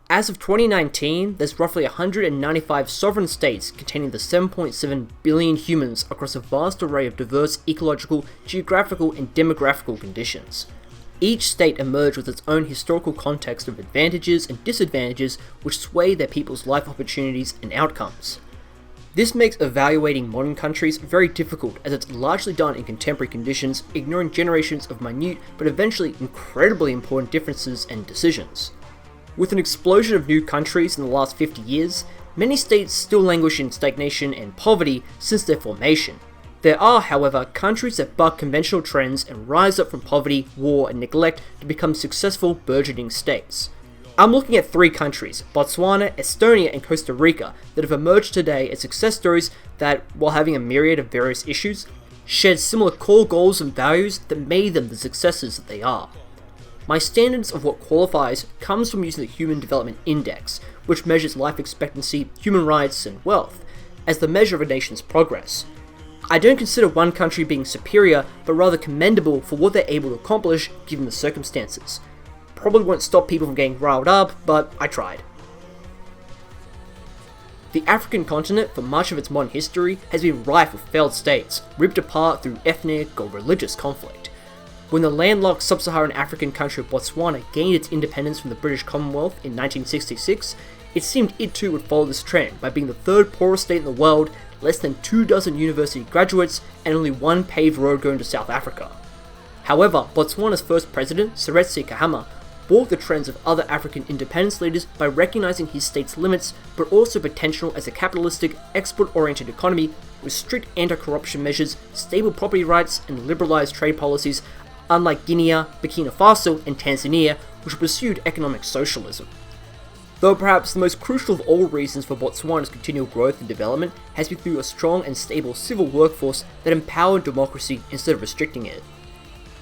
As of 2019, there's roughly 195 sovereign states containing the 7.7 billion humans across a vast array of diverse ecological, geographical, and demographical conditions. Each state emerged with its own historical context of advantages and disadvantages which sway their people's life opportunities and outcomes. This makes evaluating modern countries very difficult as it's largely done in contemporary conditions, ignoring generations of minute but eventually incredibly important differences and decisions. With an explosion of new countries in the last 50 years, many states still languish in stagnation and poverty since their formation. There are, however, countries that buck conventional trends and rise up from poverty, war, and neglect to become successful burgeoning states. I'm looking at 3 countries, Botswana, Estonia, and Costa Rica, that have emerged today as success stories that, while having a myriad of various issues, shared similar core goals and values that made them the successes that they are. My standards of what qualifies comes from using the Human Development Index, which measures life expectancy, human rights, and wealth, as the measure of a nation's progress. I don't consider one country being superior, but rather commendable for what they're able to accomplish given the circumstances. Probably won't stop people from getting riled up, but I tried. The African continent, for much of its modern history, has been rife with failed states, ripped apart through ethnic or religious conflict. When the landlocked sub-Saharan African country of Botswana gained its independence from the British Commonwealth in 1966, it seemed it too would follow this trend by being the 3rd poorest state in the world, less than 2 dozen university graduates, and only 1 paved road going to South Africa. However, Botswana's first president, Seretse Khama, brought the trends of other African independence leaders by recognizing his state's limits, but also potential as a capitalistic, export-oriented economy with strict anti-corruption measures, stable property rights, and liberalized trade policies, unlike Guinea, Burkina Faso, and Tanzania, which pursued economic socialism. Though perhaps the most crucial of all reasons for Botswana's continual growth and development has been through a strong and stable civil workforce that empowered democracy instead of restricting it.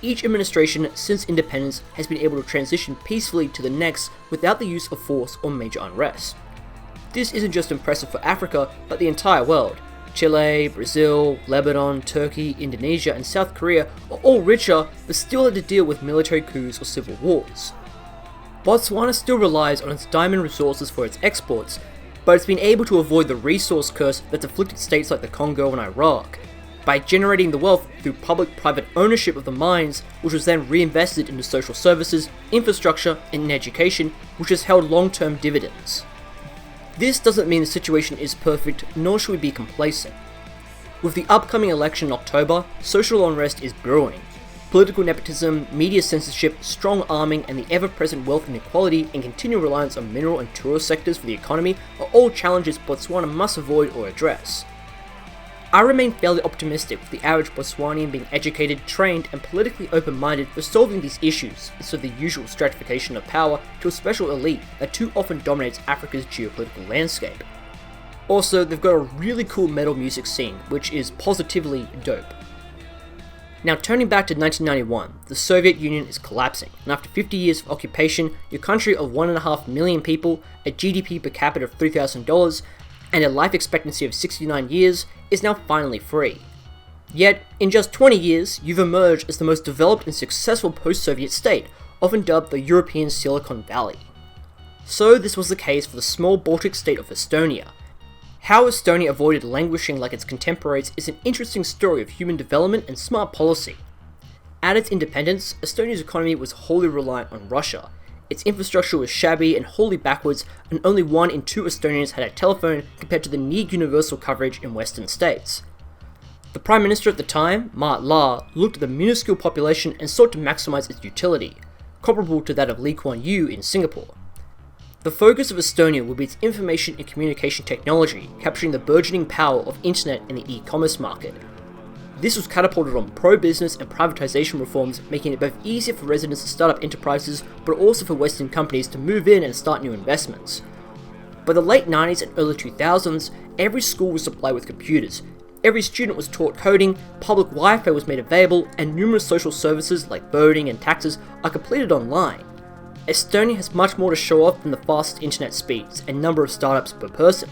Each administration since independence has been able to transition peacefully to the next without the use of force or major unrest. This isn't just impressive for Africa, but the entire world. Chile, Brazil, Lebanon, Turkey, Indonesia, and South Korea are all richer, but still had to deal with military coups or civil wars. Botswana still relies on its diamond resources for its exports, but it's been able to avoid the resource curse that's afflicted states like the Congo and Iraq, by generating the wealth through public-private ownership of the mines, which was then reinvested into social services, infrastructure, and education, which has held long-term dividends. This doesn't mean the situation is perfect, nor should we be complacent. With the upcoming election in October, social unrest is brewing. Political nepotism, media censorship, strong arming, and the ever-present wealth inequality and continual reliance on mineral and tourist sectors for the economy are all challenges Botswana must avoid or address. I remain fairly optimistic with the average Botswanian being educated, trained, and politically open-minded for solving these issues instead of the usual stratification of power to a special elite that too often dominates Africa's geopolitical landscape. Also, they've got a really cool metal music scene, which is positively dope. Now turning back to 1991, the Soviet Union is collapsing, and after 50 years of occupation, your country of 1.5 million people, a GDP per capita of $3,000, and a life expectancy of 69 years, is now finally free. Yet, in just 20 years, you've emerged as the most developed and successful post-Soviet state, often dubbed the European Silicon Valley. So this was the case for the small Baltic state of Estonia. How Estonia avoided languishing like its contemporaries is an interesting story of human development and smart policy. At its independence, Estonia's economy was wholly reliant on Russia. Its infrastructure was shabby and wholly backwards, and only 1 in 2 Estonians had a telephone compared to the near-universal coverage in Western states. The Prime Minister at the time, Mart Laar, looked at the minuscule population and sought to maximize its utility, comparable to that of Lee Kuan Yew in Singapore. The focus of Estonia will be its information and communication technology, capturing the burgeoning power of internet and the e-commerce market. This was catapulted on pro-business and privatization reforms, making it both easier for residents to start up enterprises, but also for Western companies to move in and start new investments. By the late 90s and early 2000s, every school was supplied with computers, every student was taught coding, public Wi-Fi was made available, and numerous social services like voting and taxes are completed online. Estonia has much more to show off than the fastest internet speeds and number of startups per person.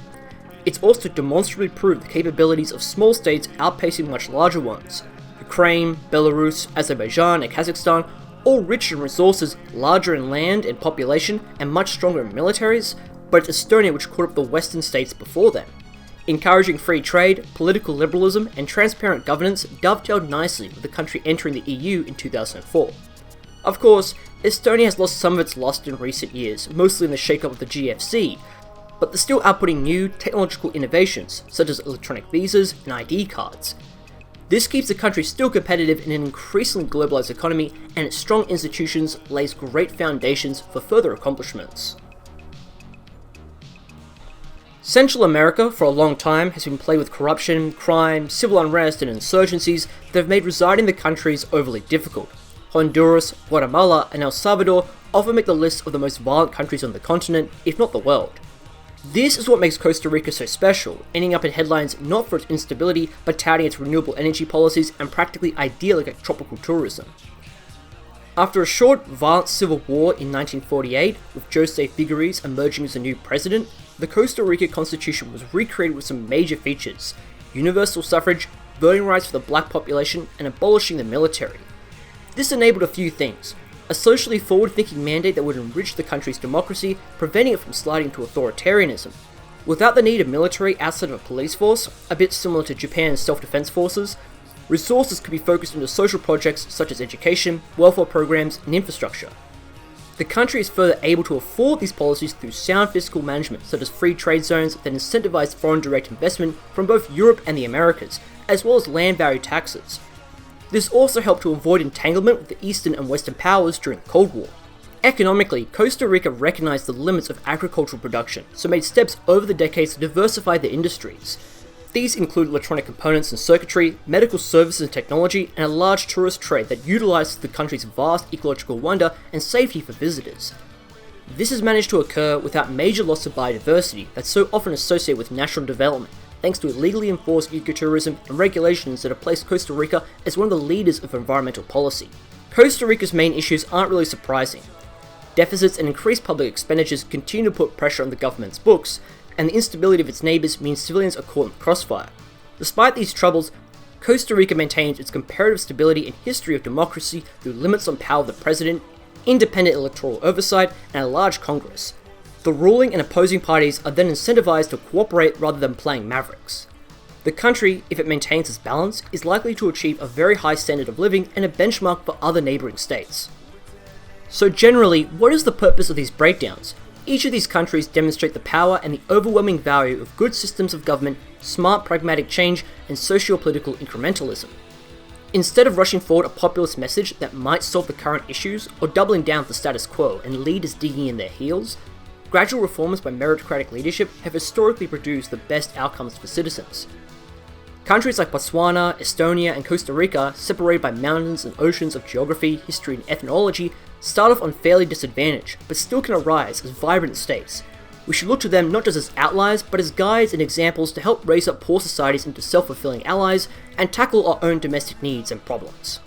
It's also demonstrably proved the capabilities of small states outpacing much larger ones. Ukraine, Belarus, Azerbaijan, and Kazakhstan all rich in resources, larger in land and population, and much stronger in militaries, but it's Estonia which caught up the Western states before them. Encouraging free trade, political liberalism, and transparent governance dovetailed nicely with the country entering the EU in 2004. Of course, Estonia has lost some of its luster in recent years, mostly in the shake-up of the GFC, but they're still outputting new technological innovations, such as electronic visas and ID cards. This keeps the country still competitive in an increasingly globalized economy, and its strong institutions lays great foundations for further accomplishments. Central America, for a long time, has been plagued with corruption, crime, civil unrest, and insurgencies that have made residing in the countries overly difficult. Honduras, Guatemala, and El Salvador often make the list of the most violent countries on the continent, if not the world. This is what makes Costa Rica so special, ending up in headlines not for its instability, but touting its renewable energy policies and practically idyllic tropical tourism. After a short, violent civil war in 1948, with José Figueres emerging as the new president, the Costa Rica constitution was recreated with some major features: universal suffrage, voting rights for the black population, and abolishing the military. This enabled a few things: a socially forward-thinking mandate that would enrich the country's democracy, preventing it from sliding to authoritarianism. Without the need of military outside of a police force, a bit similar to Japan's self-defense forces, resources could be focused into social projects such as education, welfare programs, and infrastructure. The country is further able to afford these policies through sound fiscal management, such as free trade zones that incentivize foreign direct investment from both Europe and the Americas, as well as land value taxes. This also helped to avoid entanglement with the Eastern and Western powers during the Cold War. Economically, Costa Rica recognized the limits of agricultural production, so made steps over the decades to diversify their industries. These include electronic components and circuitry, medical services and technology, and a large tourist trade that utilizes the country's vast ecological wonder and safety for visitors. This has managed to occur without major loss of biodiversity that's so often associated with national development, thanks to legally enforced ecotourism and regulations that have placed Costa Rica as one of the leaders of environmental policy. Costa Rica's main issues aren't really surprising. Deficits and increased public expenditures continue to put pressure on the government's books, and the instability of its neighbours means civilians are caught in the crossfire. Despite these troubles, Costa Rica maintains its comparative stability and history of democracy through limits on power of the president, independent electoral oversight, and a large Congress. The ruling and opposing parties are then incentivized to cooperate rather than playing mavericks. The country, if it maintains its balance, is likely to achieve a very high standard of living and a benchmark for other neighbouring states. So generally, what is the purpose of these breakdowns? Each of these countries demonstrate the power and the overwhelming value of good systems of government, smart pragmatic change, and socio-political incrementalism. Instead of rushing forward a populist message that might solve the current issues, or doubling down with the status quo and leaders digging in their heels, gradual reforms by meritocratic leadership have historically produced the best outcomes for citizens. Countries like Botswana, Estonia, and Costa Rica, separated by mountains and oceans of geography, history, and ethnology, start off unfairly disadvantaged, but still can arise as vibrant states. We should look to them not just as outliers, but as guides and examples to help raise up poor societies into self-fulfilling allies and tackle our own domestic needs and problems.